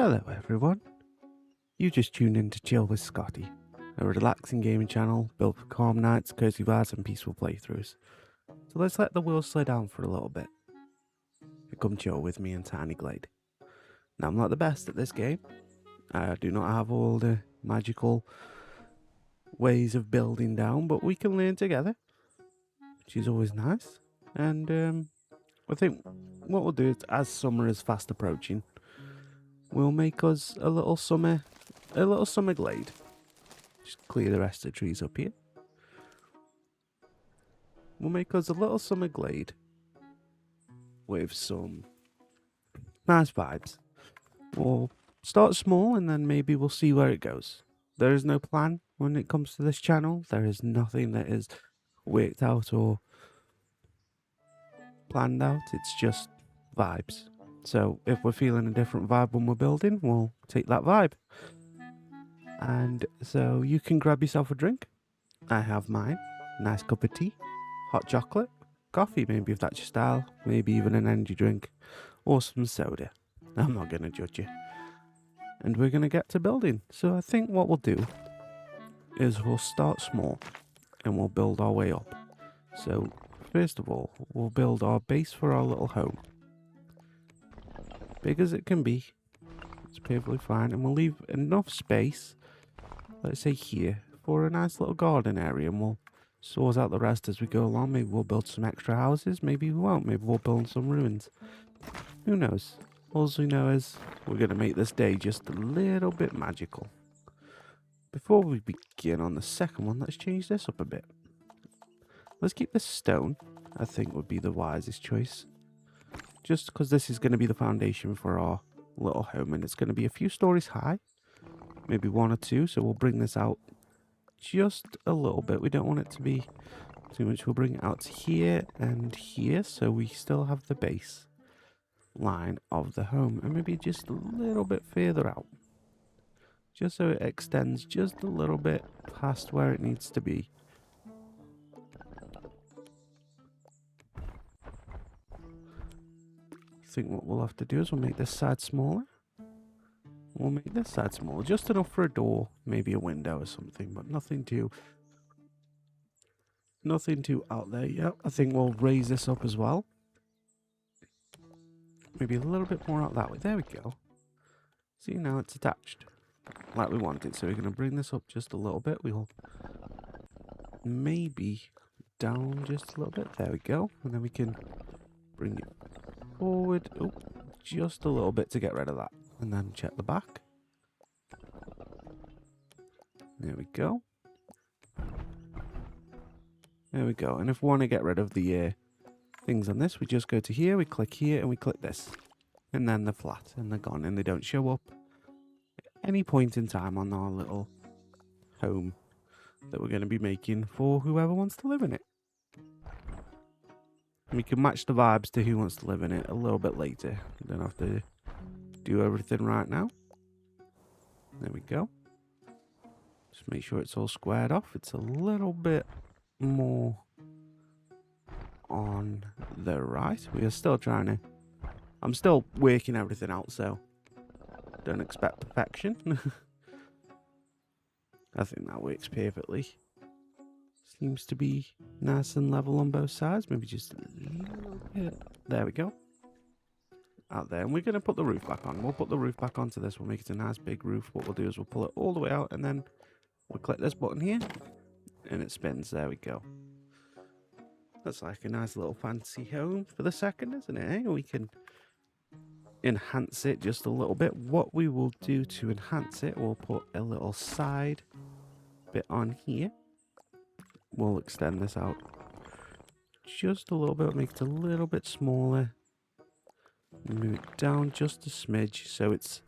Hello everyone, you just tuned in to Chill with Scotty, a relaxing gaming channel built for calm nights, cozy vibes and peaceful playthroughs. So let's let the wheels slow down for a little bit and come chill with me in Tiny Glade. Now I'm not the best at this game, I do not have all the magical ways of building down, but we can learn together, which is always nice. And I think what we'll do is, as summer is fast approaching, we'll make us a little summer glade. Just clear the rest of the trees up here. We'll make us a little summer glade with some nice vibes. We'll start small and then maybe we'll see where it goes. There is no plan when it comes to this channel. There is nothing that is worked out or planned out. It's just vibes. So if we're feeling a different vibe when we're building, we'll take that vibe. And so you can grab yourself a drink. I have mine. Nice cup of tea, hot chocolate, coffee maybe if that's your style, maybe even an energy drink or some soda. I'm not going to judge you. And we're going to get to building. So I think what we'll do is we'll start small and we'll build our way up. So first of all, we'll build our base for our little home. Big as it can be. It's perfectly fine. And we'll leave enough space, let's say here, for a nice little garden area, and we'll sort out the rest as we go along. Maybe we'll build some extra houses, maybe we won't, maybe we'll build some ruins. Who knows? All we know is we're going to make this day just a little bit magical. Before we begin on the second one, let's change this up a bit. Let's keep this stone, I think would be the wisest choice. Just because this is going to be the foundation for our little home, and it's going to be a few stories high. Maybe one or two, so we'll bring this out just a little bit. We don't want it to be too much. We'll bring it out to here and here, so we still have the base line of the home, and maybe just a little bit further out, just so it extends just a little bit past where it needs to be. I think what we'll have to do is we'll make this side smaller. We'll make this side smaller, just enough for a door, maybe a window or something, but nothing too out there yet. I think we'll raise this up as well. Maybe a little bit more out that way. There we go. See, now it's attached like we want it. So we're going to bring this up just a little bit. We'll maybe down just a little bit. There we go. And then we can bring it forward. Oh, just a little bit to get rid of that. And then check the back. There we go. There we go. And if we want to get rid of the things on this, we just go to here, we click here, and we click this. And then they're flat, and they're gone, and they don't show up at any point in time on our little home that we're going to be making for whoever wants to live in it. And we can match the vibes to who wants to live in it a little bit later. We don't have to do everything right now. There we go. Just make sure it's all squared off. It's a little bit more on the right. We are still trying to... I'm still working everything out, so don't expect perfection. I think that works perfectly. Seems to be nice and level on both sides. Maybe just a little bit. There we go. Out there. And we're going to put the roof back on. We'll put the roof back onto this. We'll make it a nice big roof. What we'll do is we'll pull it all the way out, and then we'll click this button here, and it spins. There we go. That's like a nice little fancy home for the second, isn't it? We can enhance it just a little bit. What we will do to enhance it, we'll put a little side bit on here. We'll extend this out just a little bit, make it a little bit smaller. Move it down just a smidge so it's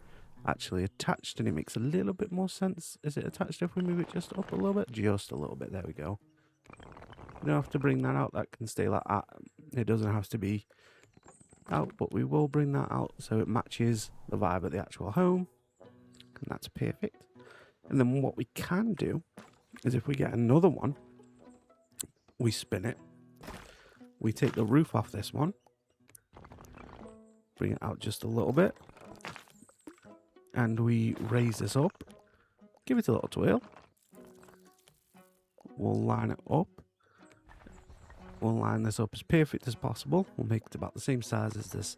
actually attached, and it makes a little bit more sense. Is it attached if we move it just up a little bit? Just a little bit. There we go. You don't have to bring that out. That can stay like that. It doesn't have to be out, but we will bring that out so it matches the vibe of the actual home. And that's perfect. And then what we can do is if we get another one, we spin it. We take the roof off this one. Bring it out just a little bit. and we raise this up, give it a little twirl. We'll line it up. We'll line this up as perfect as possible. We'll make it about the same size as this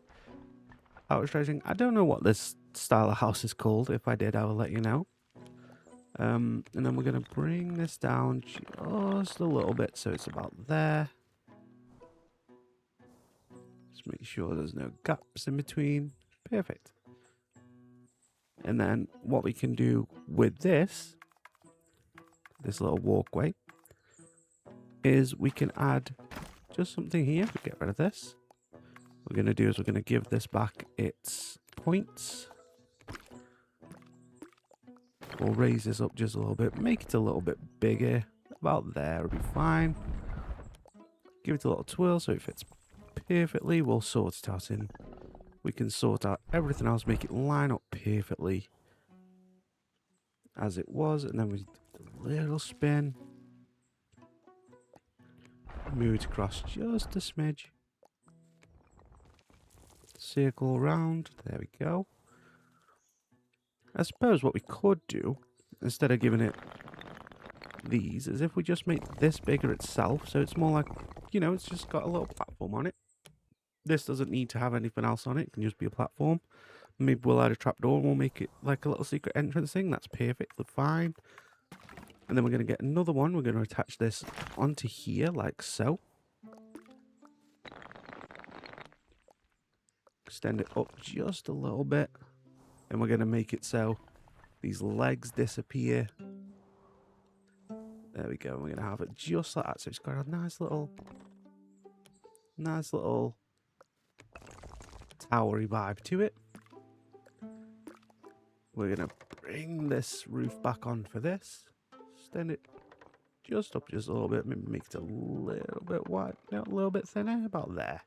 outstretching. I don't know what this style of house is called. If I did, I will let you know. And then we're going to bring this down just a little bit so it's about there. Just make sure there's no gaps in between. Perfect. And then what we can do with this little walkway, is we can add just something here. We get rid of this. What we're going to do is we're going to give this back its points. We'll raise this up just a little bit, make it a little bit bigger. About there will be fine. Give it a little twirl so it fits perfectly. We'll sort it out in. We can sort out everything else, make it line up perfectly as it was, and then we do a little spin. Move it across just a smidge. Circle around. There we go. I suppose what we could do, instead of giving it these, is if we just make this bigger itself, so it's more like, you know, it's just got a little platform on it. This doesn't need to have anything else on it. It can just be a platform. Maybe we'll add a trapdoor and we'll make it like a little secret entrance thing. That's perfectly fine. And then we're going to get another one. We're going to attach this onto here like so. Extend it up just a little bit. And we're going to make it so these legs disappear. There we go. We're going to have it just like that. So it's got a nice little towery vibe to it. We're going to bring this roof back on for this. Extend it just up just a little bit. Maybe make it a little bit wide. No, a little bit thinner. About there.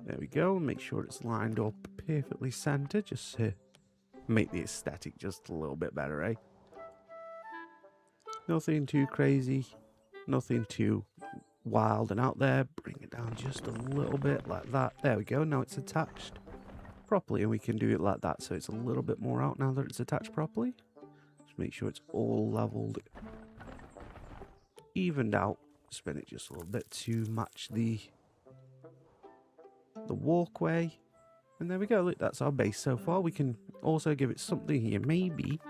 There we go. Make sure it's lined up perfectly centered. Just to make the aesthetic just a little bit better, eh? Nothing too crazy. Nothing too wild and out there. Bring it down just a little bit like that. There we go. Now it's attached properly, and we can do it like that so it's a little bit more out now that it's attached properly. Just make sure it's all leveled, evened out. Spin it just a little bit to match the walkway, and there we go. Look, that's our base so far. We can also give it something here. Maybe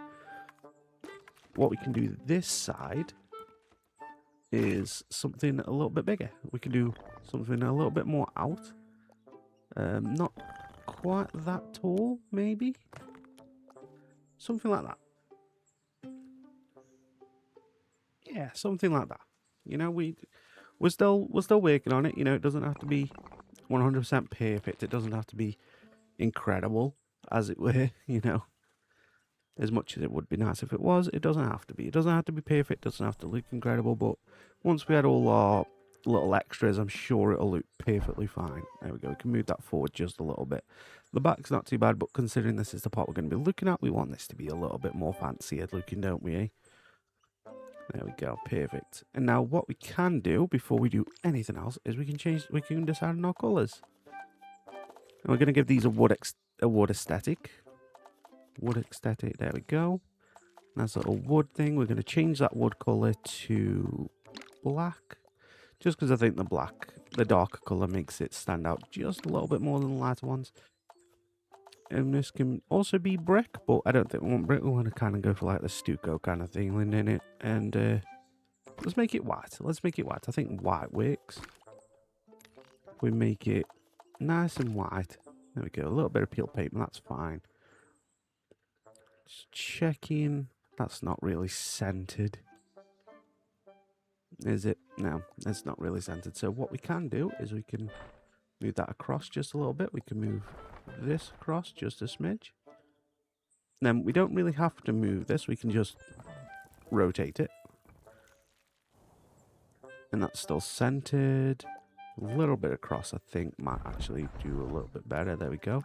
what we can do this side is something a little bit bigger. We can do something a little bit more out. Not quite that tall, maybe. Something like that. Yeah, something like that. You know, we're still working on it. You know, it doesn't have to be 100% perfect. It doesn't have to be incredible, as it were. You know, as much as it would be nice if it was, it doesn't have to be. It doesn't have to be perfect. It doesn't have to look incredible. But once we had all our little extras, I'm sure it'll look perfectly fine. There we go. We can move that forward just a little bit. The back's not too bad, but considering this is the part we're going to be looking at, we want this to be a little bit more fancier looking, don't we, eh? There we go, perfect. And now what we can do before we do anything else is we can decide on our colours. And we're going to give these a wood aesthetic. Wood aesthetic, there we go. Nice little wood thing. We're going to change that wood colour to black. Just because I think the darker colour makes it stand out just a little bit more than the lighter ones. And this can also be brick, but I don't think we want brick. We want to kind of go for like the stucco kind of thing in it. And let's make it white. Let's make it white. I think white works. We make it nice and white. There we go. A little bit of peel paint, that's fine. Just checking. That's not really centered. Is it? No, it's not really centered. So what we can do is we can move that across just a little bit. We can move this across just a smidge. Then we don't really have to move this. We can just rotate it. And that's still centered. A little bit across, I think, might actually do a little bit better. There we go.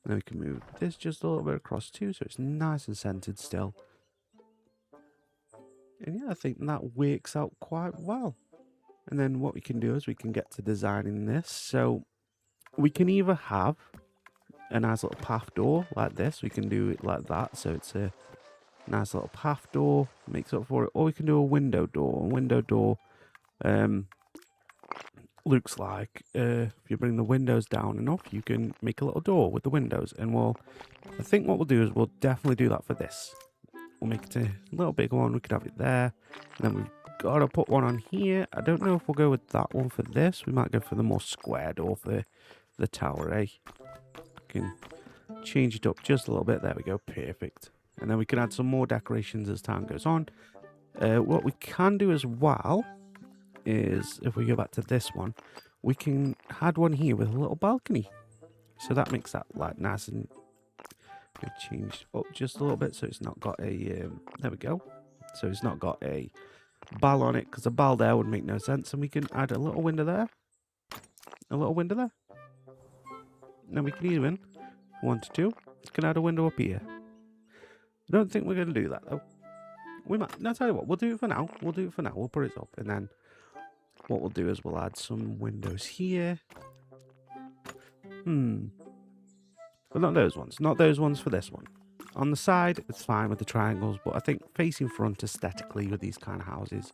And then we can move this just a little bit across too, so it's nice and centered still. And yeah, I think that works out quite well. And then what we can do is we can get to designing this. So we can either have a nice little path door like this. We can do it like that, so it's a nice little path door, makes up for it. Or we can do a window door. A window door looks like if you bring the windows down enough, you can make a little door with the windows. And I think what we'll do is we'll definitely do that for this. We'll make it a little bigger one. We could have it there. And then we've got to put one on here. I don't know if we'll go with that one for this. We might go for the more square door for the tower, eh? We can change it up just a little bit. There we go. Perfect. And then we can add some more decorations as time goes on. What we can do as well is, if we go back to this one, we can add one here with a little balcony. So that makes that like nice and changed up just a little bit, so it's not got a there we go. So it's not got a bell on it, because a bell there would make no sense. And we can add a little window there, a little window there. Then we can even, if we wanted to, we can add a window up here. I don't think we're going to do that though. We might. No, tell you what, we'll do it for now. We'll do it for now. We'll put it up, and then what we'll do is we'll add some windows here. But not those ones. Not those ones for this one. On the side, it's fine with the triangles, but I think facing front aesthetically with these kind of houses,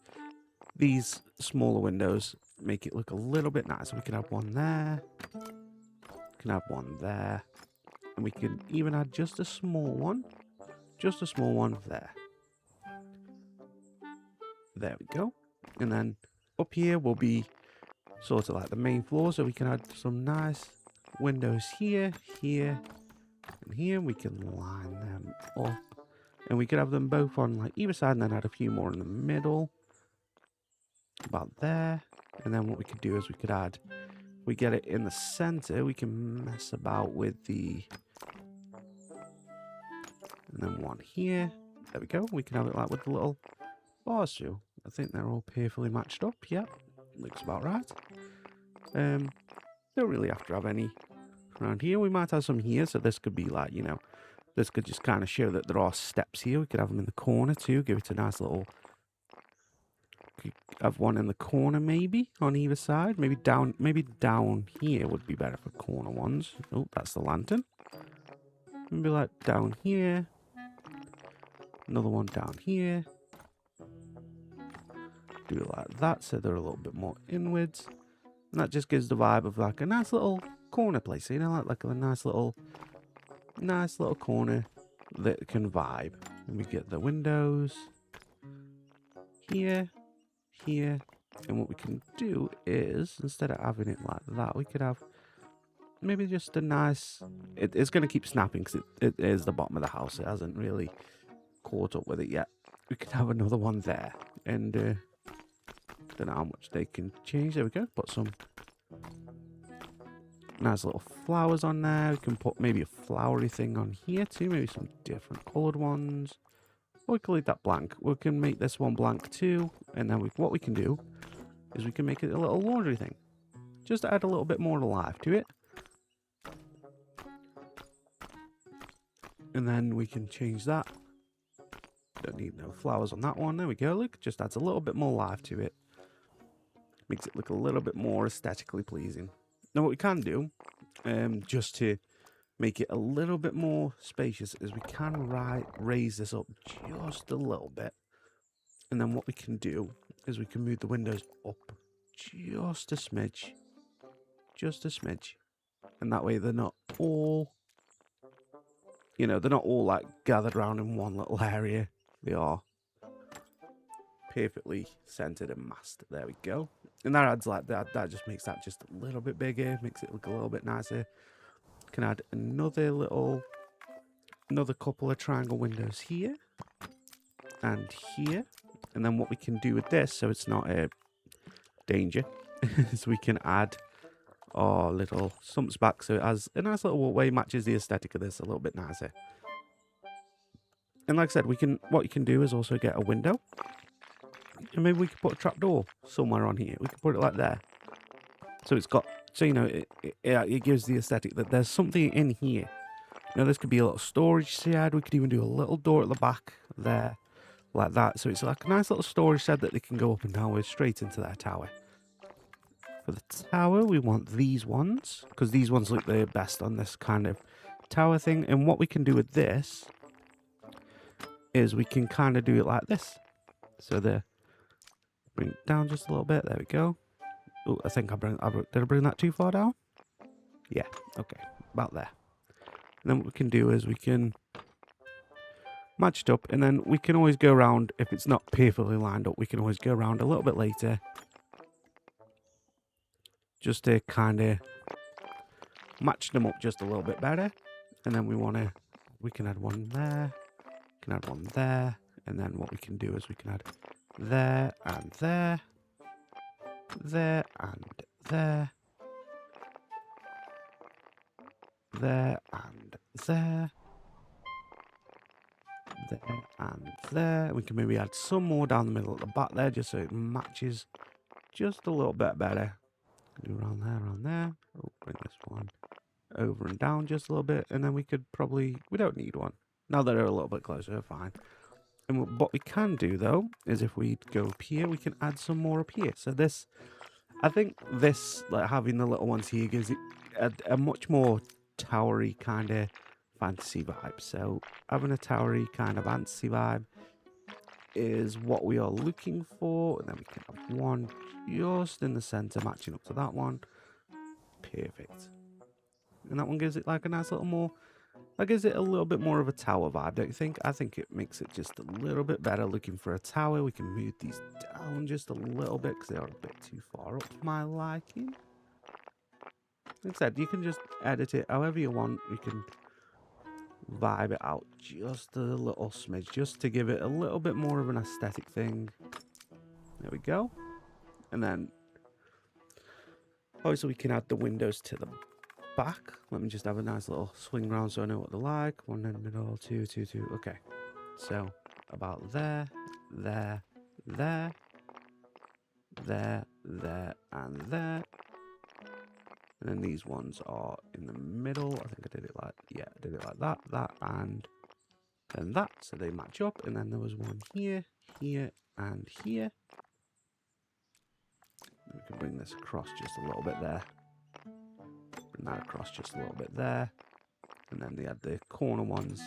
these smaller windows make it look a little bit nicer. We can have one there. We can have one there. And we can even add just a small one. Just a small one there. There we go. And then up here will be sort of like the main floor, so we can add some nice windows here, here, and here. We can line them up, and we could have them both on like either side, and then add a few more in the middle, about there. And then what we could do is we could add, we get it in the center, we can mess about with the, and then one here. There we go. We can have it like with the little bars too. I think they're all perfectly matched up. Yep, looks about right. Don't really have to have any around here. We might have some here, so this could be like, you know, this could just kind of show that there are steps here. We could have them in the corner too, give it a nice little, could have one in the corner maybe on either side. Maybe down here would be better for corner ones. Oh, that's the lantern. Maybe like down here. Another one down here. Do it like that, so they're a little bit more inwards. And that just gives the vibe of like a nice little corner place, you know, like a nice little corner that can vibe. And we get the windows here, here. And what we can do is, instead of having it like that, we could have maybe just a nice, it's going to keep snapping because it is the bottom of the house. It hasn't really caught up with it yet. We could have another one there, and don't know how much they can change. There we go. Put some nice little flowers on there. We can put maybe a flowery thing on here too. Maybe some different coloured ones. Or we can leave that blank. We can make this one blank too. And then what we can do is we can make it a little laundry thing. Just to add a little bit more life to it. And then we can change that. Don't need no flowers on that one. There we go. Look, just adds a little bit more life to it. Makes it look a little bit more aesthetically pleasing. Now what we can do, just to make it a little bit more spacious, is we can raise this up just a little bit. And then what we can do is we can move the windows up just a smidge. Just a smidge. And that way they're not all, you know, they're not all like gathered around in one little area. They are perfectly centered and masked. There we go. And that adds like that just makes that just a little bit bigger, makes it look a little bit nicer. Can add another couple of triangle windows here and here. And then what we can do with this, so it's not a danger, is we can add our little stumps back, so it has a nice little walkway, matches the aesthetic of this a little bit nicer. And like I said, what you can do is also get a window. And maybe we could put a trapdoor somewhere on here. We could put it like there. So it's got, so you know, it gives the aesthetic that there's something in here. Now this could be a little storage shed. We could even do a little door at the back there, like that. So it's like a nice little storage shed that they can go up and down with straight into their tower. For the tower, we want these ones, because these ones look the best on this kind of tower thing. And what we can do with this is we can kind of do it like this. So bring it down just a little bit. There we go. Oh, I think did I bring that too far down? Yeah, okay, about there. And then what we can do is we can match it up, and then we can always go around, if it's not perfectly lined up, we can always go around a little bit later. Just to kind of match them up just a little bit better. And then we can add one there, we can add one there, and then what we can do is we can add there and there, there and there, there and there, there and there. We can maybe add some more down the middle at the back there, just so it matches just a little bit better. Do around there. Oh, bring this one over and down just a little bit, and then we could probably, we don't need one. Now that they're a little bit closer, fine. And what we can do though, is if we go up here, we can add some more up here. So this, I think this, like having the little ones here gives it a much more towery kind of fantasy vibe. So having a towery kind of fantasy vibe is what we are looking for. And then we can have one just in the center matching up to that one. Perfect. And that one gives it like a nice little more, that gives it a little bit more of a tower vibe, don't you think? I think it makes it just a little bit better looking for a tower. We can move these down just a little bit because they are a bit too far up for my liking. Like I said, you can just edit it however you want. You can vibe it out just a little smidge, just to give it a little bit more of an aesthetic thing. There we go. And then, obviously we can add the windows to the back. Let me just have a nice little swing round so I know what they're like. One in the middle, two. Okay. So about there, there, there, there, there, and there. And then these ones are in the middle. I think I did it like, yeah, I did it like that, that, and then that. So they match up. And then there was one here, here, and here. We can bring this across just a little bit there. Bring that across just a little bit there. And then they had the corner ones.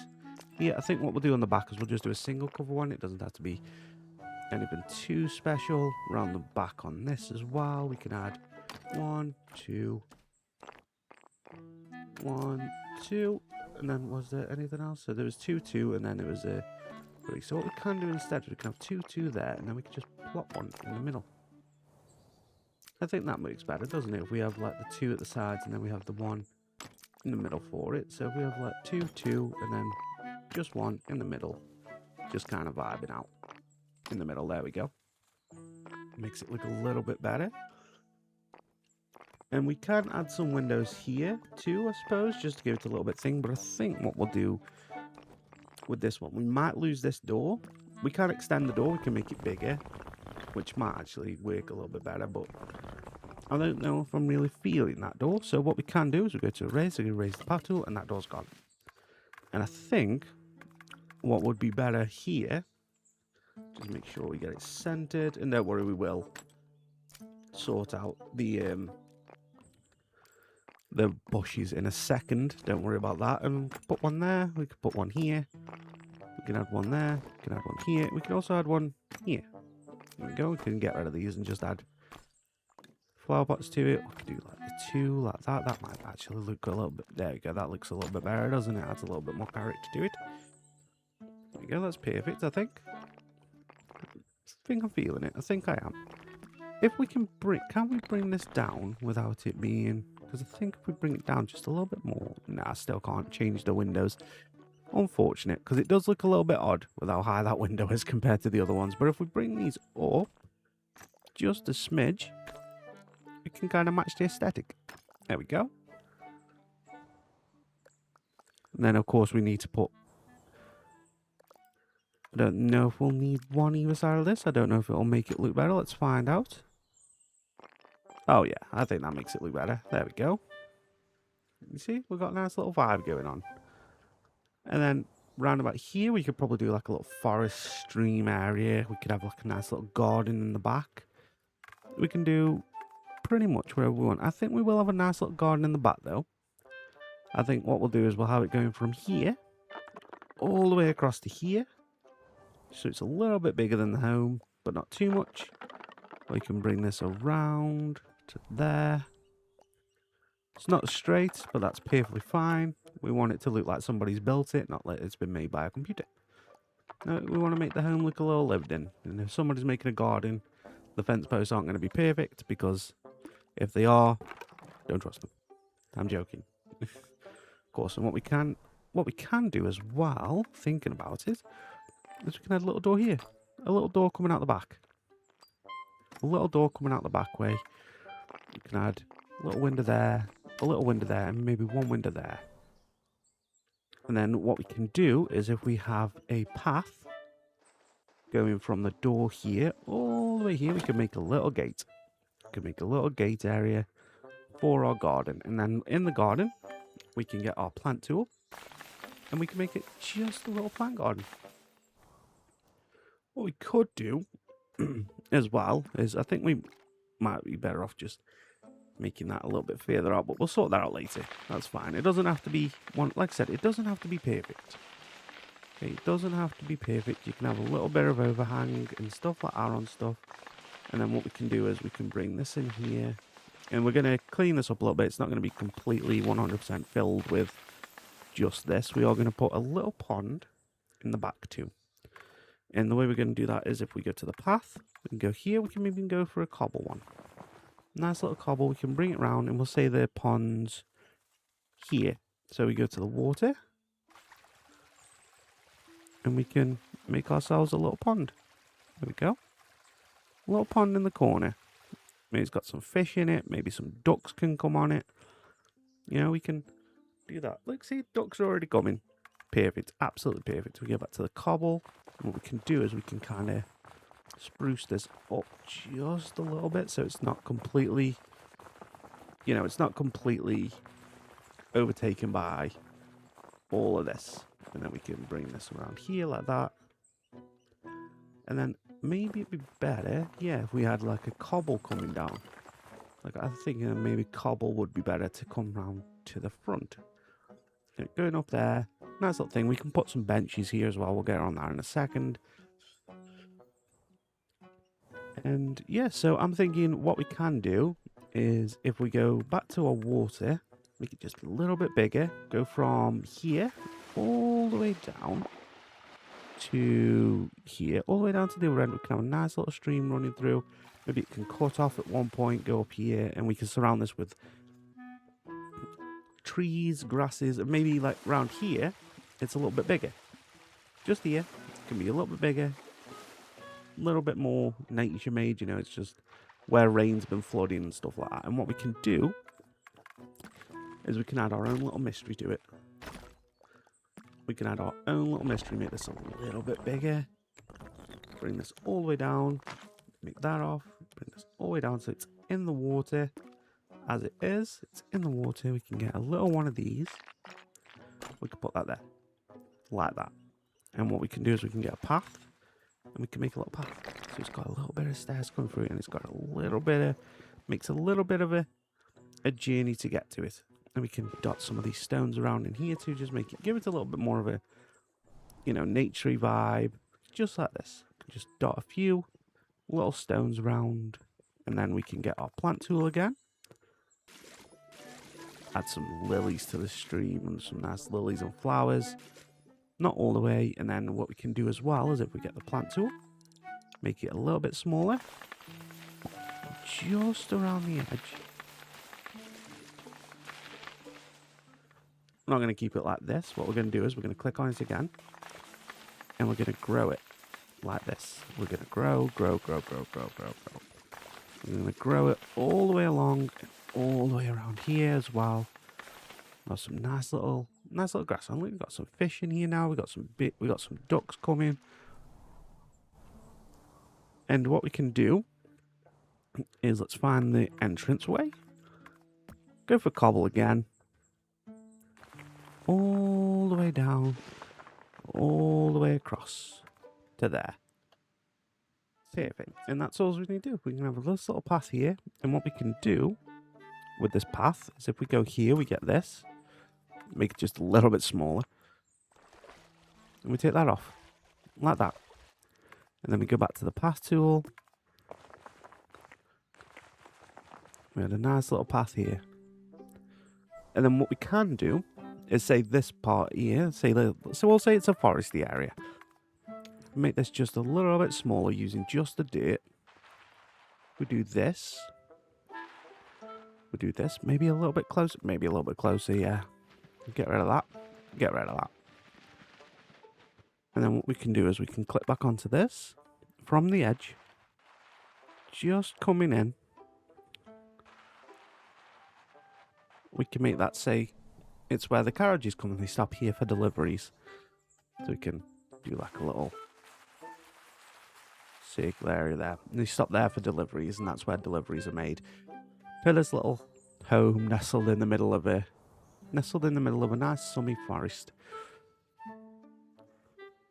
Yeah, I think what we'll do on the back is we'll just do a single cover one. It doesn't have to be anything too special. Around the back on this as well, we can add 1, 2, 1, 2. And then was there anything else? So there was 2, 2, and then there was a 3. So what we can do instead is we can have 2, 2 there, and then we can just plop one in the middle. I think that makes better, doesn't it? If we have like the 2 at the sides, and then we have the 1 in the middle for it. So if we have like 2, 2, and then just 1 in the middle, just kind of vibing out in the middle. There we go. Makes it look a little bit better. And we can add some windows here too, I suppose, just to give it a little bit thing. But I think what we'll do with this one, we might lose this door. We can't extend the door, we can make it bigger, which might actually work a little bit better, but I don't know if I'm really feeling that door. So what we can do is we go to erase, we erase the path tool, and that door's gone. And I think what would be better here, just make sure we get it centered, and don't worry, we will sort out the bushes in a second. Don't worry about that. And put one there, we can put one here, we can add one there, we can add one here, we can also add one here. There we go, we can get rid of these and just add flower pots to it. We can do like the 2 like that. That might actually look a little bit, there we go, that looks a little bit better, doesn't it? Adds a little bit more character to it. There we go, that's perfect, I think. I think I'm feeling it. I think I am. If we can we bring this down without it being, because I think if we bring it down just a little bit more, nah, I still can't change the windows. Unfortunate, because it does look a little bit odd with how high that window is compared to the other ones. But if we bring these up just a smidge, it can kind of match the aesthetic. There we go. And then, of course, we need to put, I don't know if we'll need one either side of this. I don't know if it'll make it look better. Let's find out. Oh, yeah, I think that makes it look better. There we go. You see, we've got a nice little vibe going on. And then round about here, we could probably do like a little forest stream area. We could have like a nice little garden in the back. We can do pretty much wherever we want. I think we will have a nice little garden in the back, though. I think what we'll do is we'll have it going from here all the way across to here. So it's a little bit bigger than the home, but not too much. We can bring this around to there. It's not straight, but that's perfectly fine. We want it to look like somebody's built it, not like it's been made by a computer. No, we want to make the home look a little lived in. And if somebody's making a garden, the fence posts aren't going to be perfect, because if they are, don't trust them. I'm joking. Of course, and what we can do as well, thinking about it, is we can add a little door here. A little door coming out the back. A little door coming out the back way. You can add a little window there, a little window there, and maybe one window there. And then what we can do is, if we have a path going from the door here all the way here, we can make a little gate. We can make a little gate area for our garden. And then in the garden, we can get our plant tool, and we can make it just a little plant garden. What we could do as well is, I think we might be better off just making that a little bit further out, but we'll sort that out later. That's fine. It doesn't have to be one, like I said, it doesn't have to be perfect. Okay, it doesn't have to be perfect. You can have a little bit of overhang and stuff like that on stuff. And then what we can do is we can bring this in here, and we're going to clean this up a little bit. It's not going to be completely 100% filled with just this. We are going to put a little pond in the back too. And the way we're going to do that is, if we go to the path, we can go here. We can even go for a cobble one. Nice little cobble. We can bring it round, and we'll say the pond's here. So we go to the water, and we can make ourselves a little pond. There we go. A little pond in the corner. Maybe it's got some fish in it. Maybe some ducks can come on it. You know, we can do that. Look, see, ducks are already coming. Perfect. Absolutely perfect. We go back to the cobble. And what we can do is we can kind of spruce this up just a little bit, so it's not completely, you know, it's not completely overtaken by all of this. And then we can bring this around here like that. And then maybe it'd be better, yeah, if we had like a cobble coming down. Like, I think maybe cobble would be better to come round to the front. Okay, going up there, nice little thing. We can put some benches here as well. We'll get on that in a second. And yeah, so I'm thinking what we can do is, if we go back to our water, make it just a little bit bigger, go from here all the way down to here, all the way down to the other end. We can have a nice little stream running through. Maybe it can cut off at one point, go up here, and we can surround this with trees, grasses, and maybe like around here, it's a little bit bigger. Just here, it can be a little bit bigger. A little bit more nature made, you know, it's just where rain's been flooding and stuff like that. And what we can do is we can add our own little mystery to it. We can add our own little mystery, make this a little bit bigger. Bring this all the way down, make that off, bring this all the way down so it's in the water. As it is, it's in the water. We can get a little one of these. We can put that there, like that. And what we can do is we can get a path, and we can make a little path. So it's got a little bit of stairs coming through it, and it's got a little bit of, makes a little bit of a journey to get to it. And we can dot some of these stones around in here to just make it, give it a little bit more of a, you know, naturey vibe. Just like this. Just dot a few little stones around, and then we can get our plant tool again. Add some lilies to the stream, and some nice lilies and flowers. Not all the way. And then what we can do as well is, if we get the plant tool, make it a little bit smaller, just around the edge. I'm not going to keep it like this. What we're going to do is we're going to click on it again, and we're going to grow it like this. We're going to grow. We're going to grow it all the way along, and all the way around here as well. Got some nice little grass. And we've got some fish in here now. We got some ducks coming. And what we can do is, let's find the entrance way. Go for cobble again. All the way down, all the way across to there. Perfect. And that's all we need to do. We can have this little path here. And what we can do with this path is if we go here, we get this. Make it just a little bit smaller. And we take that off. Like that. And then we go back to the path tool. We had a nice little path here. And then what we can do is say this part here. So we'll say it's a foresty area. Make this just a little bit smaller using just the dirt. We do this. We do this. Maybe a little bit closer. Maybe a little bit closer, yeah. Get rid of that. Get rid of that. And then what we can do is we can click back onto this from the edge. Just coming in. We can make that say it's where the carriages come and they stop here for deliveries. So we can do like a little circle area there. And they stop there for deliveries, and that's where deliveries are made. Pilla's little home nestled in the middle of a nice sunny forest.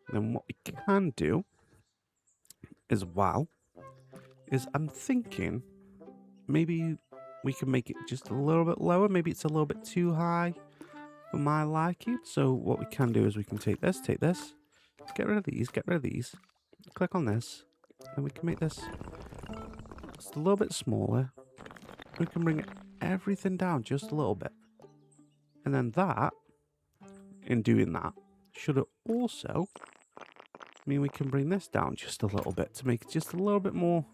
And then what we can do as well is I'm thinking maybe we can make it just a little bit lower. Maybe it's a little bit too high for my liking. So what we can do is we can take this, get rid of these, click on this, and we can make this just a little bit smaller. We can bring everything down just a little bit. And then that, in doing that, should also mean we can bring this down just a little bit to make it just a little bit more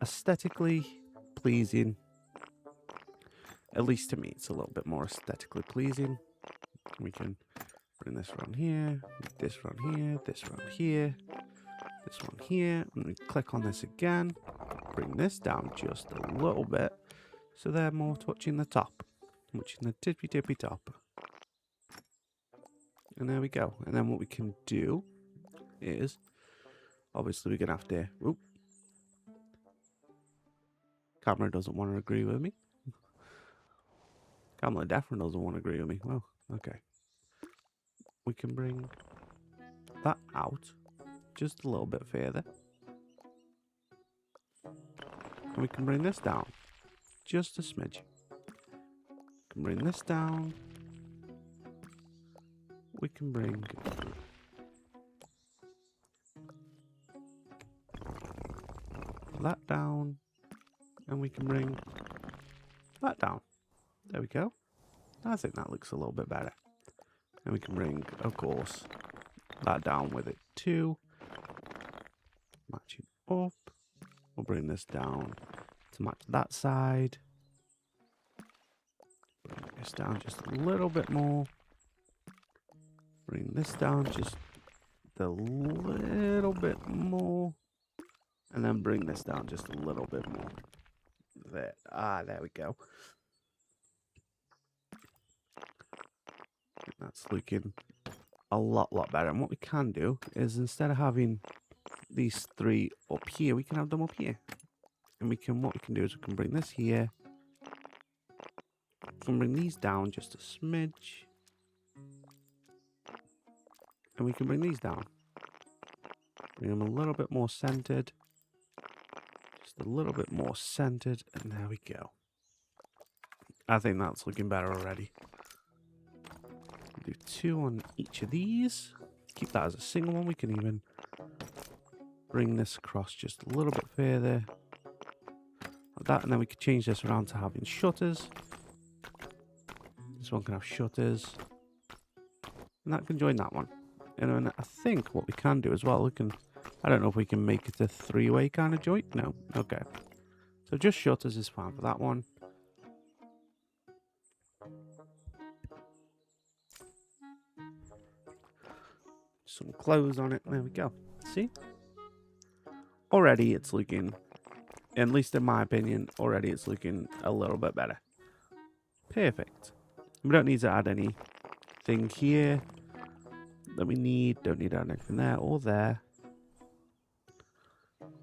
aesthetically pleasing. At least to me, it's a little bit more aesthetically pleasing. We can bring this around here, this around here, this around here, this one here, and we click on this again, bring this down just a little bit, so they're more touching the top, touching the tippy top. And there we go. And then what we can do is, obviously we're going to have to, whoop, camera doesn't want to agree with me. Camera definitely doesn't want to agree with me. Well, okay. We can bring that out just a little bit further. And we can bring this down just a smidge. We can bring this down. We can bring that down. And we can bring that down. There we go. I think that looks a little bit better. And we can bring, of course, that down with it too. Match it up. We'll bring this down to match that side. Bring this down just a little bit more. Bring this down just a little bit more. And then bring this down just a little bit more. There. There we go. That's looking a lot better. And what we can do is instead of having these three up here, we can have them up here. And what we can do is we can bring this here. We can bring these down just a smidge. And we can bring these down. Bring them a little bit more centered. Just a little bit more centered. And there we go. I think that's looking better already. Do 2 on each of these. Keep that as a single one. We can even bring this across just a little bit further. Like that. And then we could change this around to having shutters. This one can have shutters. And that can join that one. And then I think what we can do as well, we can, I don't know if we can make it a 3-way kind of joint. No. Okay. So just shutters is fine for that one. Some clothes on it. There we go. See? Already it's looking, at least in my opinion, already it's looking a little bit better. Perfect. We don't need to add anything here that we need. Don't need to add anything there or there.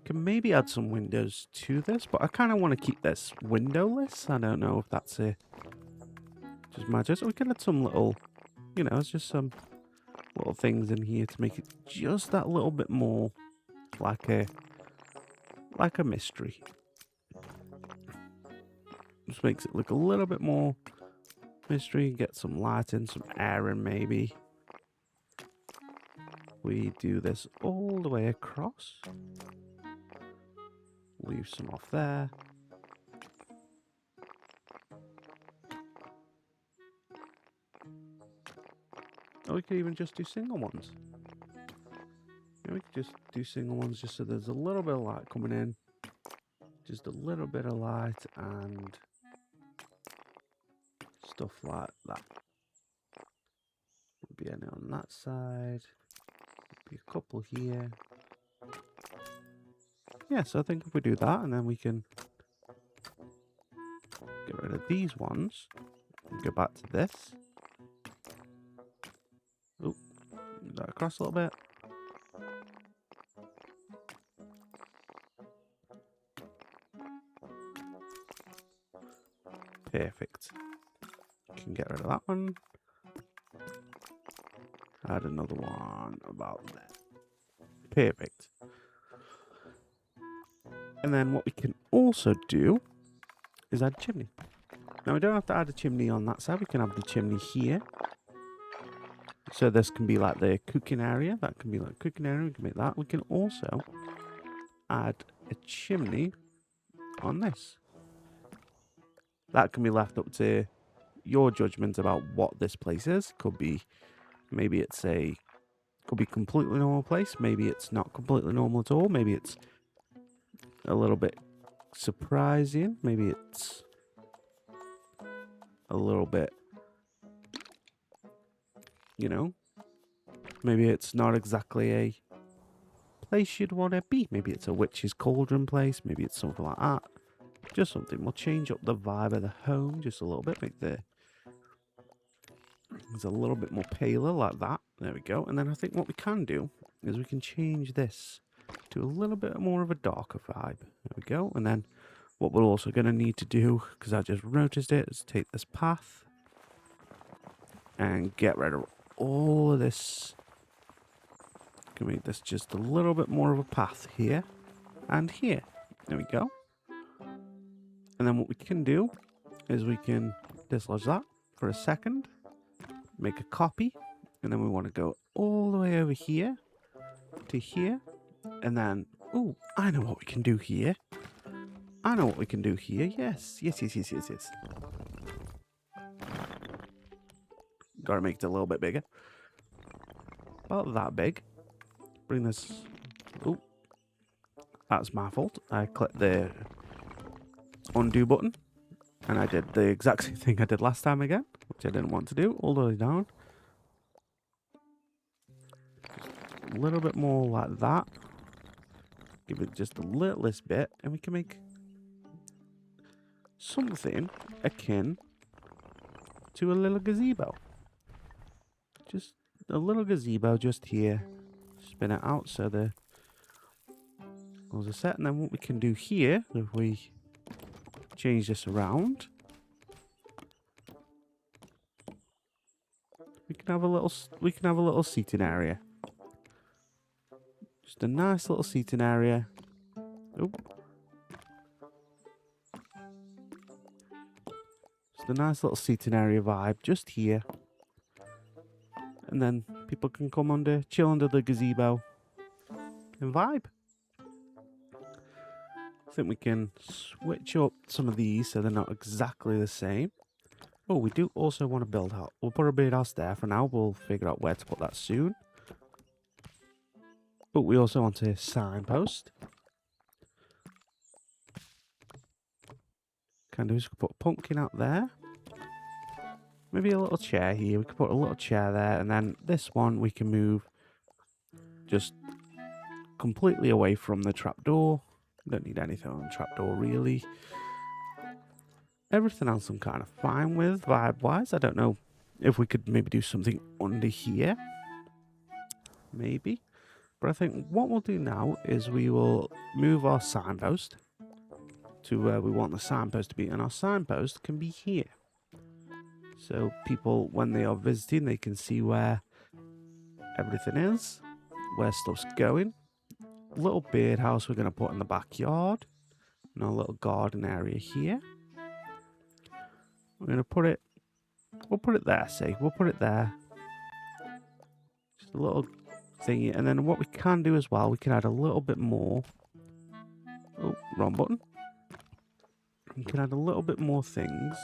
Can maybe add some windows to this, but I kind of want to keep this windowless. I don't know if that's just my choice. We can add some little, it's just some little things in here to make it just that little bit more like a mystery. Just makes it look a little bit more mystery. Get some light in, some air in maybe. We do this all the way across. Leave some off there. Or we could even just do single ones. Yeah, we could just do single ones just so there's a little bit of light coming in. Just a little bit of light and stuff like that. Be any on that side. Be a couple here. Yeah, so I think if we do that and then we can get rid of these ones and go back to this. Oop, move that across a little bit. Perfect. Can get rid of that one. Add another one about there. Perfect. And then what we can also do is add a chimney. Now we don't have to add a chimney on that side. We can have the chimney here. So this can be like the cooking area. That can be like cooking area. We can make that. We can also add a chimney on this. That can be left up to your judgment about what this place is. Could be, maybe it's could be completely normal place. Maybe it's not completely normal at all. Maybe it's a little bit surprising. Maybe it's a little bit, you know, maybe it's not exactly a place you'd want to be. Maybe it's a witch's cauldron place. Maybe it's something like that. Just something. We'll change up the vibe of the home just a little bit. Make it's a little bit more paler like that. There we go. And then I think what we can do is we can change this to a little bit more of a darker vibe. There we go. And then what we're also going to need to do, because I just noticed it, is take this path and get rid of all of this. Can make this just a little bit more of a path here and here. There we go. And then what we can do is we can dislodge that for a second, make a copy, and then we want to go all the way over here to here, and then, ooh, I know what we can do here. I know what we can do here. Yes. Gotta make it a little bit bigger. About that big. Bring this. Ooh. That's my fault. I clicked the undo button. And I did the exact same thing I did last time again. Which I didn't want to do. All the way down. Just a little bit more like that. Give it just a littlest bit. And we can make something akin to a little gazebo. Just a little gazebo just here. Spin it out so the goals are set. And then what we can do here, if we change this around, we can have a little seating area. Just a nice little seating area. Oop. Just a nice little seating area vibe just here. And then people can come under, chill under the gazebo and vibe. I think we can switch up some of these so they're not exactly the same. Oh, we do also want to build out. We'll put a birdhouse there for now. We'll figure out where to put that soon. But we also want a signpost. Can do is put a pumpkin out there. Maybe a little chair here. We could put a little chair there. And then this one we can move just completely away from the trapdoor. Don't need anything on the trapdoor really. Everything else I'm kind of fine with vibe-wise. I don't know if we could maybe do something under here. Maybe. But I think what we'll do now is we will move our signpost to where we want the signpost to be. And our signpost can be here. So people, when they are visiting, they can see where everything is, where stuff's going. Little birdhouse we're going to put in the backyard. And a little garden area here. We're going to put it, we'll put it there, see. We'll put it there. Just a little thingy. And then what we can do as well, we can add a little bit more. Oh, wrong button. We can add a little bit more things.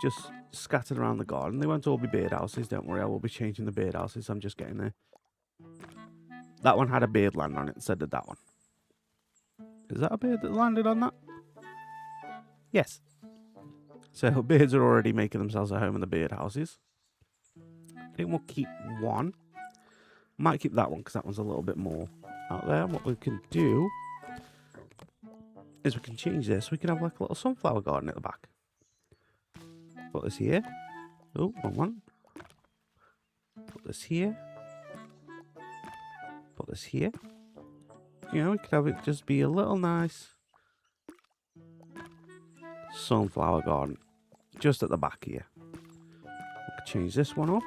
Just scattered around the garden. They won't all be birdhouses, don't worry. I will be changing the birdhouses. I'm just getting there. That one had a bird land on it instead of that one. Is that a bird that landed on that? Yes. So birds are already making themselves a home in the birdhouses. I think we'll keep one. Might keep that one because that one's a little bit more out there. What we can do is we can change this. We can have like a little sunflower garden at the back. Put this here. Oh, wrong one. Put this here. Put this here. You know, we could have it just be a little nice sunflower garden just at the back here. We could change this one up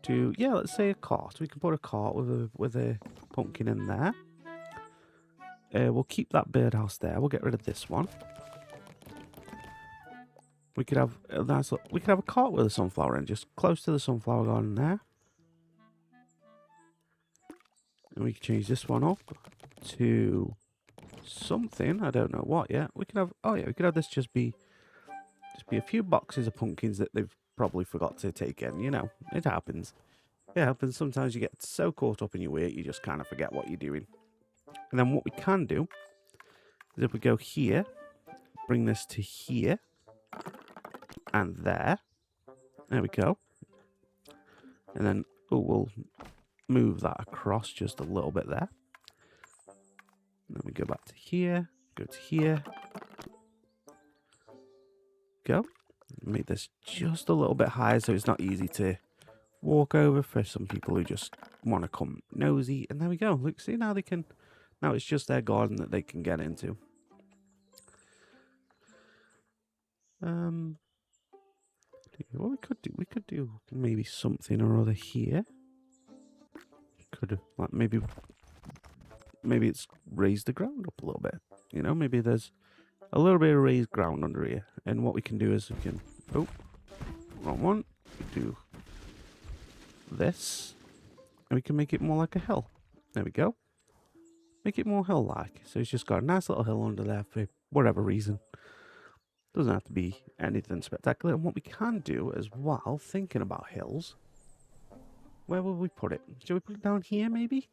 to, yeah, let's say a cart. We can put a cart with a pumpkin in there. We'll keep that birdhouse there. We'll get rid of this one. We could have a nice we could have a cart with a sunflower in, just close to the sunflower garden there. And we can change this one up to something. I don't know what yet. We could have, oh yeah, we could have this just be a few boxes of pumpkins that they've probably forgot to take in. You know, it happens. It happens. Sometimes you get so caught up in your work, you just kind of forget what you're doing. And then what we can do is if we go here, bring this to here, and there. There we go. And then, oh, we'll move that across just a little bit there. And then we go back to here, go to here. Go. Make this just a little bit higher so it's not easy to walk over for some people who just want to come nosy. And there we go. Look, see, now they can, now it's just their garden that they can get into. What we could do maybe something or other here. Could like maybe it's raise the ground up a little bit. You know, maybe there's a little bit of raised ground under here. And what we can do is we can, oh, wrong one. We do this, and we can make it more like a hill. There we go. Make it more hill-like. So it's just got a nice little hill under there for whatever reason. Doesn't have to be anything spectacular. And what we can do as well, thinking about hills, where will we put it? Should we put it down here maybe?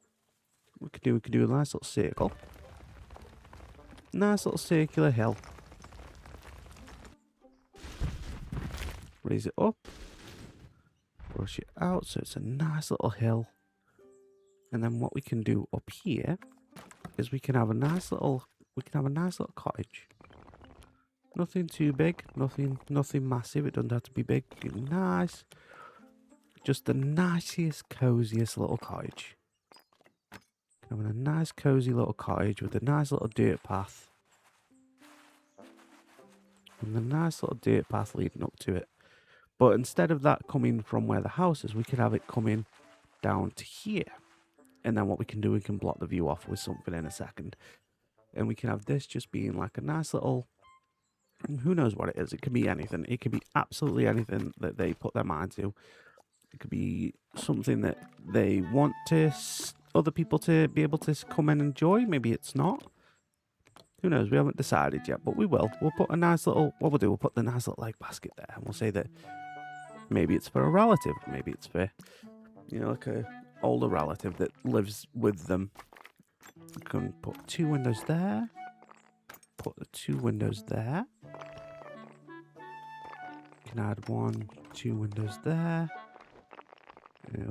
We could do a nice little circle. Nice little circular hill. Raise it up. Brush it out so it's a nice little hill. And then what we can do up here is we can have a nice little cottage. Nothing too big, nothing massive. It doesn't have to be big. Nice. Just the nicest, coziest little cottage. Having a nice, cozy little cottage with a nice little dirt path. And a nice little dirt path leading up to it. But instead of that coming from where the house is, we could have it coming down to here. And then what we can do, we can block the view off with something in a second. And we can have this just being like a nice little, who knows what it is. It could be anything. It could be absolutely anything that they put their mind to. It could be something that they want to other people to be able to come and enjoy. Maybe it's not. Who knows? We haven't decided yet, but we will. We'll put a nice little, what we'll do, we'll put the nice little egg basket there. And we'll say that maybe it's for a relative. Maybe it's for, you know, like a older relative that lives with them. We can put 2 windows there. Put the 2 windows there. We can add 1, 2 windows there.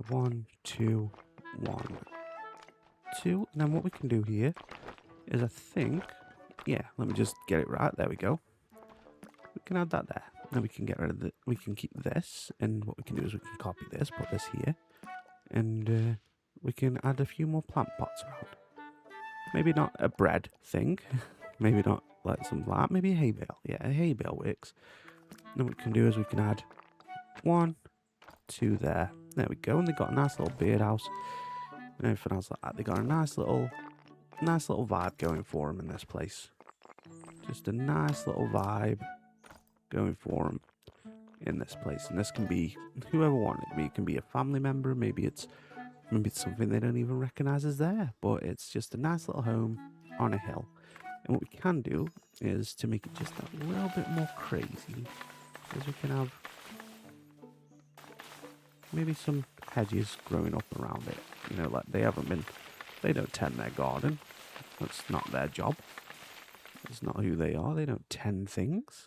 1, 2, 1, 2. And then what we can do here is, I think, yeah, let me just get it right. There we go. We can add that there. Then we can get rid of it. We can keep this. And what we can do is we can copy this, put this here. And we can add a few more plant pots around. Maybe not a bread thing. Maybe not like something like that. Maybe a hay bale. Yeah, a hay bale works. And then what we can do is we can add 1, to there. There we go. And they got a nice little birdhouse and everything else like that. They got a nice little vibe going for them in this place. Just a nice little vibe going for them in this place. And this can be whoever wanted it to be. It can be a family member. Maybe it's something they don't even recognize as there. But it's just a nice little home on a hill. And what we can do is to make it just a little bit more crazy, is we can have maybe some hedges growing up around it. You know, like they don't tend their garden. That's not their job. That's not who they are. They don't tend things.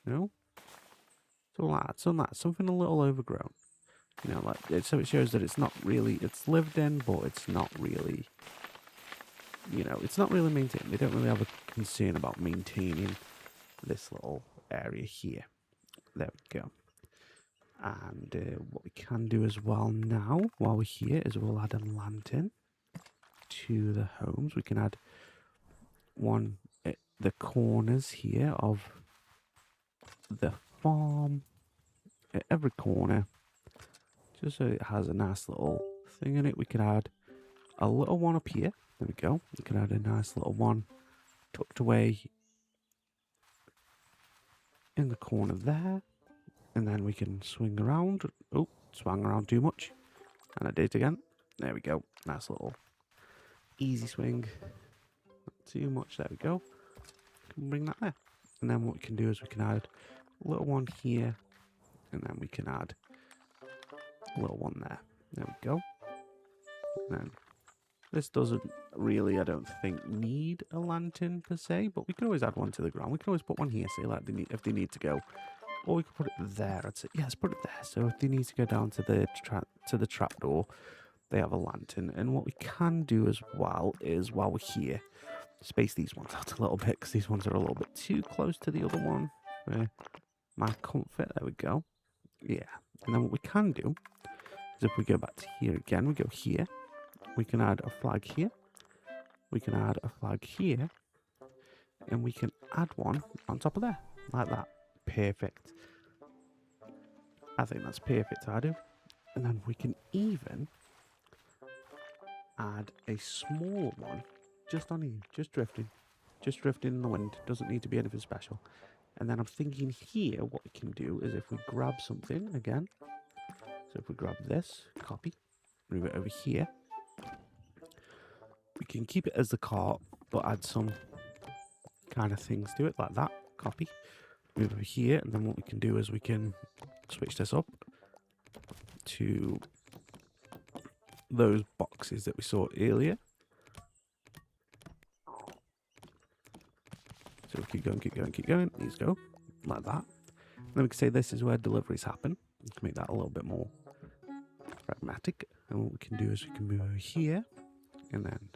You know? Something a little overgrown. You know, like, so it shows that it's not really, it's lived in, but it's not really, you know, it's not really maintained. They don't really have a concern about maintaining this little area here. There we go. And what we can do as well now, while we're here, is we'll add a lantern to the homes. We can add one at the corners here of the farm, at every corner, just so it has a nice little thing in it. We can add a little one up here. There we go. We can add a nice little one tucked away in the corner there. And then we can swing around. Oh, swung around too much. And I did it again. There we go. Nice little easy swing. Not too much. There we go. Can bring that there. And then what we can do is we can add a little one here. And then we can add a little one there. There we go. And then this doesn't really, I don't think, need a lantern per se. But we can always add one to the ground. We can always put one here, say, like if they need to go. Or we could put it there. I'd say, yeah, let's put it there. So if they need to go down to the trapdoor, they have a lantern. And what we can do as well is, while we're here, space these ones out a little bit, because these ones are a little bit too close to the other one for my comfort. There we go. Yeah. And then what we can do is, if we go back to here again, we go here. We can add a flag here. We can add a flag here. And we can add one on top of there, like that. Perfect. I think that's perfect, I do. And then we can even add a small one just on here, just drifting in the wind. Doesn't need to be anything special. And then I'm thinking here, what we can do is, if we grab something again, so if we grab this, copy, move it over here, we can keep it as the cart, but add some kind of things to it, like that, copy, move over here, and then what we can do is we can switch this up to those boxes that we saw earlier. So we keep going, keep going, keep going. These go like that. And then we can say this is where deliveries happen. We can make that a little bit more pragmatic. And what we can do is we can move over here, and then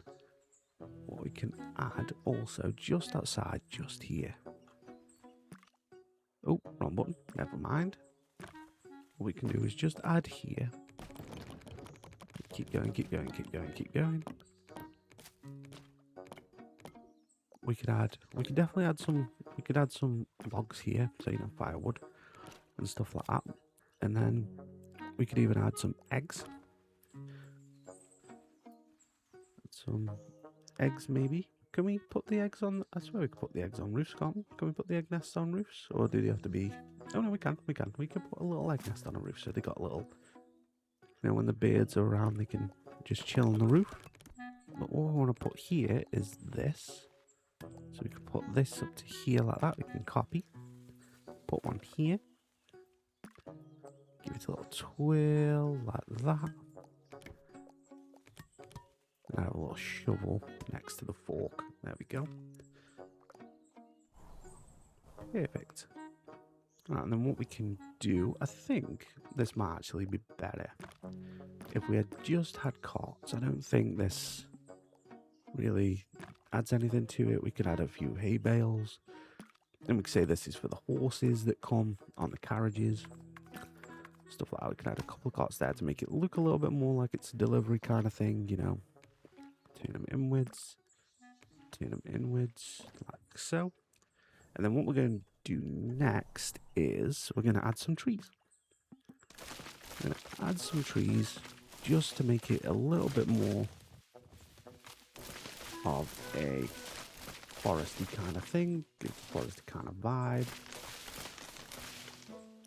what we can add also just outside, just here. Oh, wrong button. Never mind. What we can do is just add here. Keep going, keep going, keep going, keep going. We could definitely add some logs here, so, you know, firewood and stuff like that. And then we could even add some eggs. Some eggs, maybe. Can we put the eggs on? I swear we could put the eggs on roofs, can't we? Can we put the egg nests on roofs? Or do they have to be... Oh, no, we can. We can put a little egg nest on a roof, so they got a little... You know, when the birds are around, they can just chill on the roof. But what I want to put here is this. So we can put this up to here like that. We can copy. Put one here. Give it a little twirl like that. And have a little shovel next to the fork. There we go. Perfect. Right, and then what we can do, I think this might actually be better if we had just had carts. I don't think this really adds anything to it. We could add a few hay bales. And we could say this is for the horses that come on the carriages. Stuff like that. We could add a couple of carts there to make it look a little bit more like it's a delivery kind of thing, you know. Turn them inwards, like so. And then what we're going to do next is we're going to add some trees. add some trees just to make it a little bit more of a foresty kind of thing, give a foresty kind of vibe.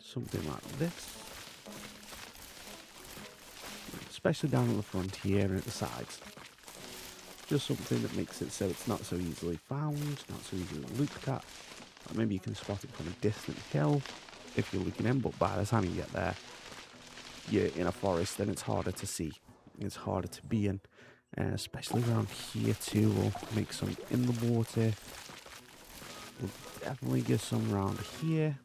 Something like this. Especially down on the front here and at the sides. Just something that makes it so it's not so easily found, not so easily looked at. Like maybe you can spot it from a distant hill if you're looking in, but by the time you get there, you're in a forest and it's harder to see. It's harder to be in, especially around here too. We'll make some in the water. We'll definitely get some around here.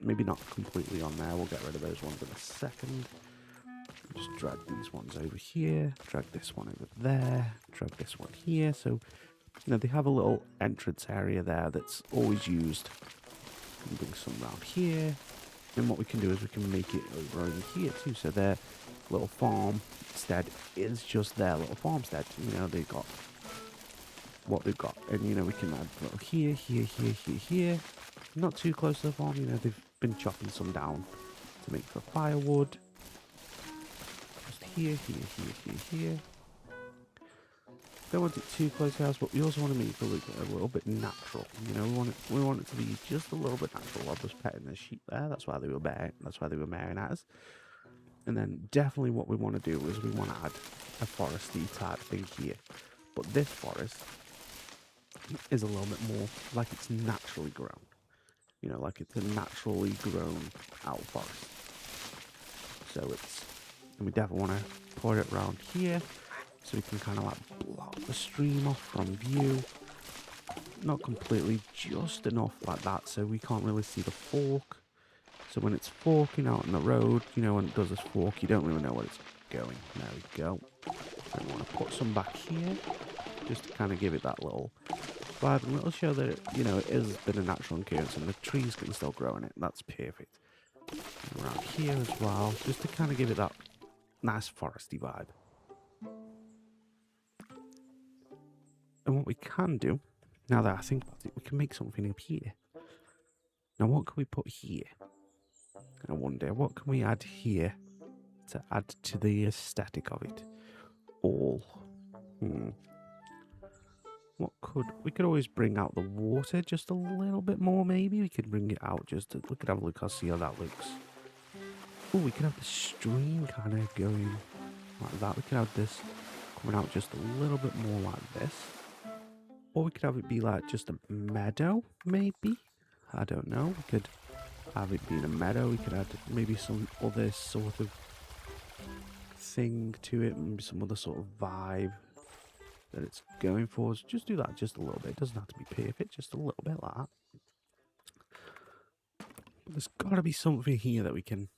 Maybe not completely on there. We'll get rid of those ones in a second. Just drag these ones over here, drag this one over there, drag this one here. So, you know, they have a little entrance area there that's always used. We can bring some around here. And what we can do is we can make it over here too. So their little farmstead is just their little farmstead. You know, they've got what they've got. And, you know, we can add a little here, here, here, here, here. Not too close to the farm. You know, they've been chopping some down to make for firewood. Here, here, here, here, here. Don't want it too close to the house, but we also want to make it look a little bit natural. You know, we want it to be just a little bit natural. I was petting the sheep there. That's why they were bare. That's why they were maring at us. And then definitely what we want to do is we want to add a foresty type thing here. But this forest is a little bit more like it's naturally grown. You know, like it's a naturally grown out forest. So it's. And we definitely want to pour it around here so we can kind of like block the stream off from view. Not completely, just enough like that so we can't really see the fork. So when it's forking out on the road, you know, when it does this fork, you don't really know where it's going. There we go. And we want to put some back here just to kind of give it that little vibe. And it'll show that, it, you know, it has been a natural occurrence and the trees can still grow in it. That's perfect. And around here as well, just to kind of give it that nice foresty vibe. And what we can do, now that I think about it, we can make something up here. Now what can we put here? I wonder, what can we add here to add to the aesthetic of it all? What we could always bring out the water just a little bit more maybe. We could bring it out just to, we could have a look, I'll see how that looks. Oh, we could have the stream kind of going like that. We could have this coming out just a little bit more like this. Or we could have it be like just a meadow, maybe? I don't know. We could have it be in a meadow. We could add maybe some other sort of thing to it. Maybe some other sort of vibe that it's going for. So just do that just a little bit. It doesn't have to be perfect. Just a little bit like that. But there's got to be something here that we can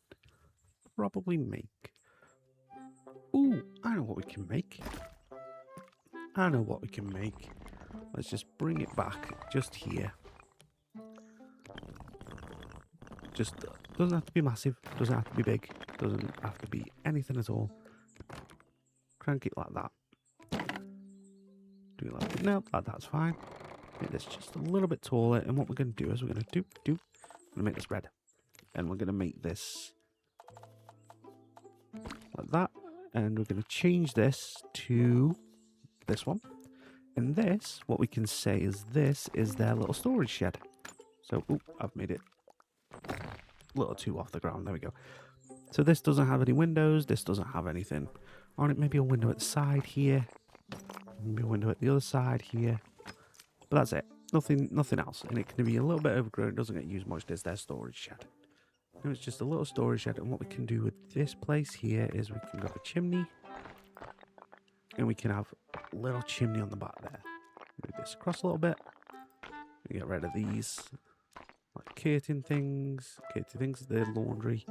probably make. Ooh, I know what we can make. I know what we can make. Let's just bring it back just here. Just doesn't have to be massive, doesn't have to be big, doesn't have to be anything at all. Crank it like that. Do it like that. No, that's fine. Make this just a little bit taller, and what we're going to do is we're going to we're going to make this red, and we're going to make this like that, and we're going to change this to this one. And this, what we can say is this is their little storage shed. So, ooh, I've made it a little too off the ground. There we go. So this doesn't have any windows. This doesn't have anything on it. Maybe a window at the side here. Maybe a window at the other side here. But that's it. Nothing else. And it can be a little bit overgrown. It doesn't get used much. There's their storage shed. Now it's just a little storage shed. And what we can do with this place here is we can grab a chimney. And we can have a little chimney on the back there. Move this across a little bit. We get rid of these. Like curtain things, the laundry.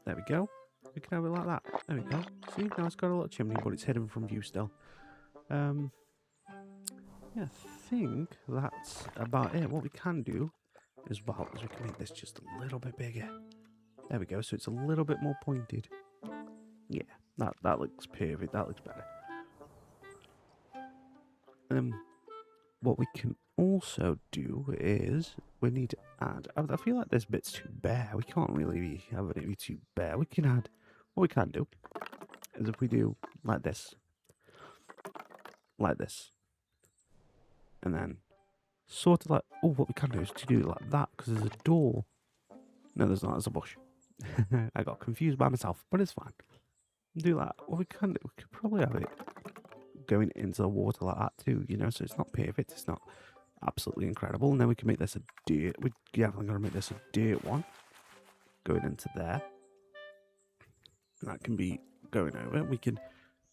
There we go. We can have it like that. There we go. See, now it's got a little chimney, but it's hidden from view still. Yeah, I think that's about it. What we can do as well is we can make this just a little bit bigger. There we go. So it's a little bit more pointed. Yeah, that looks perfect. That looks better. What we can also do is we need to add. I feel like this bit's too bare. We can't really have it be too bare. We can add what we can do is if we do like this, and then sort of like, oh, what we can do is to do it like that, because there's a door. No, there's not, there's a bush. I got confused by myself, but it's fine. Do that. What we can do, we could probably have it going into the water like that too, you know, so it's not perfect, it's not absolutely incredible. And then we can make this a dirt, we're definitely going to make this a dirt one, going into there. And that can be going over. We can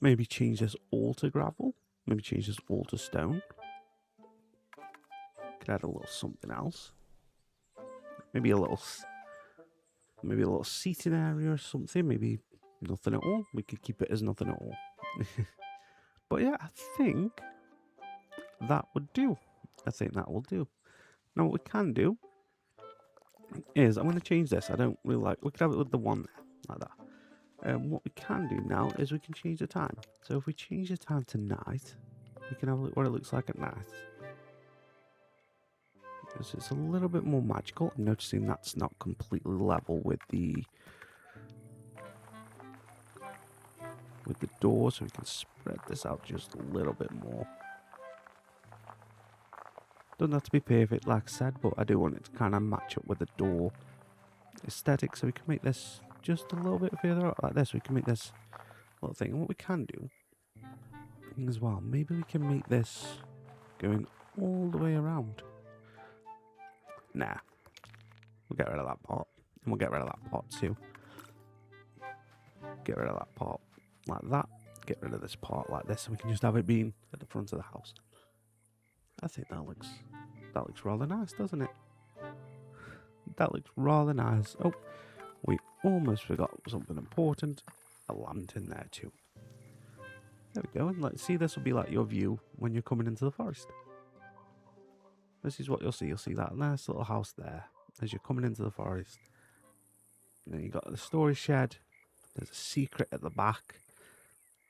maybe change this all to gravel, maybe change this all to stone. Could add a little something else. Maybe a little seating area or something. Maybe nothing at all. We could keep it as nothing at all. But yeah, I think that would do. I think that will do. Now what we can do is, I'm going to change this. I don't really like, we could have it with the one there, like that. What we can do now is we can change the time. So if we change the time to night, we can have a look what it looks like at night. Because it's a little bit more magical. I'm noticing that's not completely level with the door, so we can spread this out just a little bit more. Doesn't have to be perfect, like I said, but I do want it to kind of match up with the door aesthetic, so we can make this just a little bit further out like this. We can make this little thing. And what we can do as well, maybe we can make this going all the way around. Nah, we'll get rid of that part, and we'll get rid of that part too. Get rid of that part like that. Get rid of this part like this, and we can just have it being at the front of the house. I think that looks rather nice, doesn't it? That looks rather nice. Oh, we almost forgot something important. A lantern there too. There we go. And let's see, this will be like your view when you're coming into the forest. This is what you'll see. You'll see that nice little house there as you're coming into the forest. And then you've got the storage shed. There's a secret at the back.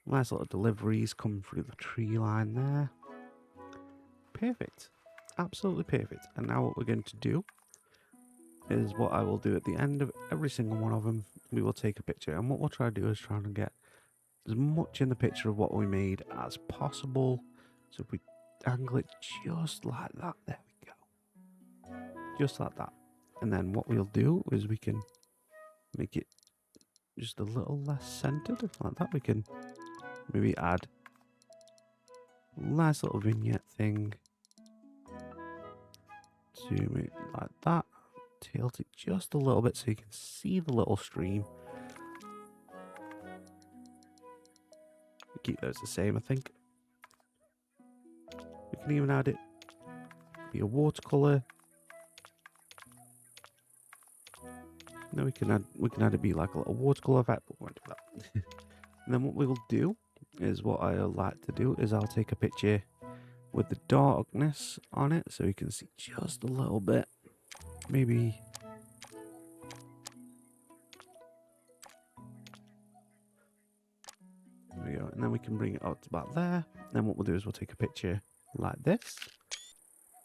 Nice little deliveries coming through the tree line there. Perfect. Absolutely perfect. And now what we're going to do is what I will do at the end of every single one of them. We will take a picture. And what we'll try to do is try and get as much in the picture of what we made as possible. So if we angle it just like that, there we go. Just like that. And then what we'll do is we can make it just a little less centered. Like that, we can maybe add a nice little vignette thing. Zoom it like that. Tilt it just a little bit so you can see the little stream. Keep those the same, I think. We can even add it be a watercolor. No, we can add it be like a little watercolor effect, but we won't do that. And then what we will do is, what I like to do is I'll take a picture with the darkness on it so you can see just a little bit. Maybe there we go. And then we can bring it up to about there. Then what we'll do is we'll take a picture like this.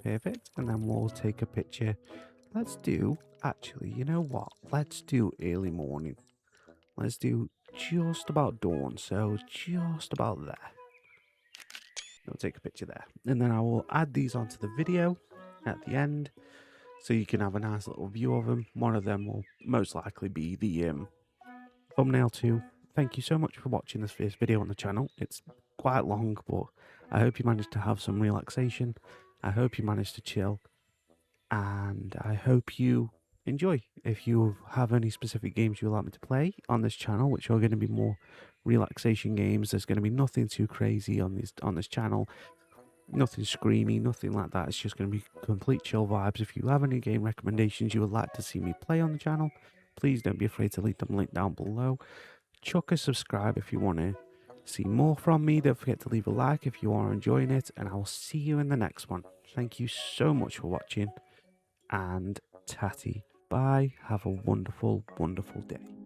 Perfect. And then we'll take a picture. Let's do, actually, you know what? Let's do early morning. Let's do just about dawn. So just about there. I'll take a picture there. And then I will add these onto the video at the end, so you can have a nice little view of them. One of them will most likely be the thumbnail too. Thank you so much for watching this first video on the channel. It's quite long, but I hope you managed to have some relaxation. I hope you managed to chill. And I hope you enjoy. If you have any specific games you would like me to play on this channel, which are going to be more relaxation games, there's going to be nothing too crazy on this channel. Nothing screamy, nothing like that. It's just going to be complete chill vibes. If you have any game recommendations you would like to see me play on the channel, please don't be afraid to leave them linked down below. Chuck a subscribe if you want to see more from me. Don't forget to leave a like if you are enjoying it, and I will see you in the next one. Thank you so much for watching, and tatty bye. Have a wonderful, wonderful day.